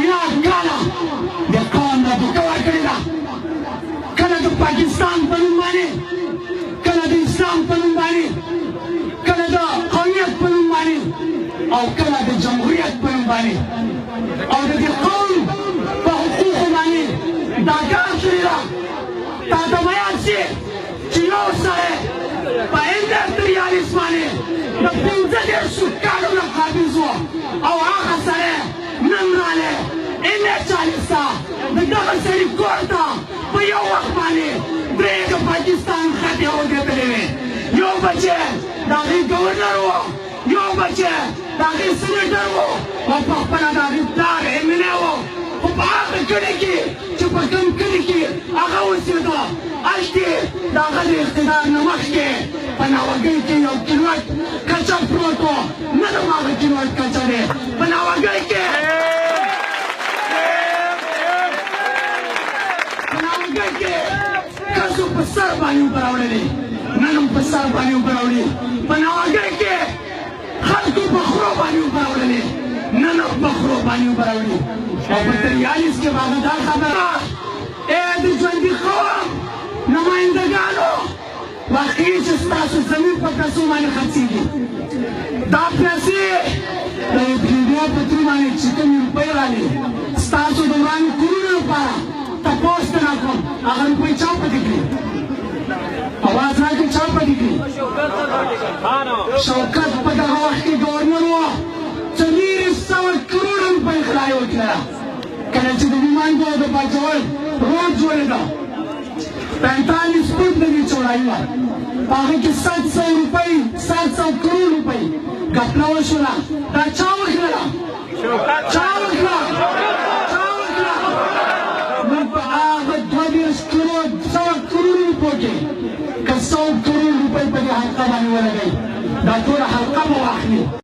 میلیارد کاله د قوم را دوکه ورکړې ده کله د پاکستان په نوم باندې کله د اسلام په نوم باندې کله د قومیت په نوم باندې او کله د جمهوریت په نوم باندې او د دې قوم په حقوقو باندې دا کار کړی ده تا ته بیان شي چې یو سړی په انډسټریالیست باندې د 15 کالو نه قابض و او هغه سړی نن رالی انډسټریالیست ته د دغه سړي کور ته په یو وخت باندې درې د پاکستان خطې وګټلې وې یو بچی د هغې ګورنر و یو بچی د هغې سینیټر و او په خپله د هغې پلار MLA و خو په هغه کلي کې چې په کوم کلي کې هغه اوسېده هلته د هغه د اقتدار نه مخکې په ناوګۍ کې یو کیلوټ کچه پروت و نه د هغه کیلوټ کچه دی په ناوګۍ کې کسو په سر باندې اوبه راوړلې نن هم په سر باندې اوبه راوړي په ناوګۍ کې خلکو په خرو باندې اوبه راوړلې نن هم په خرو باندې اوبه راوړي او په 43 کې به دا خبره ای د ژوندي قوم نمایندګانو واقعي چې ستاسو زمین په پیسو باندې خرڅېږي دا پیسې د ایډیا په ترو باندې چې کومې روپۍ رالې ستاسو د ورانو کورونو لپاره تپوس نه کوم هغه روپۍ چا پاتې کړي اواز راکړئ چا پاتې کړي شوکت په دغه وخت کې ګورنر و 400 کروړه روپۍ خدای وکړه کله چې د نیمانګو د باجوړ روډ جوړېده 45 فوټ د دې چوړایي وه په هغې کې 700 روپۍ 700 کروړ روپۍ ګپله وشوله دا چا وکړله چا وکړه موږ په هغه 22 کروړ 100 کروړ روپو کې که 100 کروړ روپۍ په دې حلقه باندې ولګوي دا ټوله حلقه به واخلي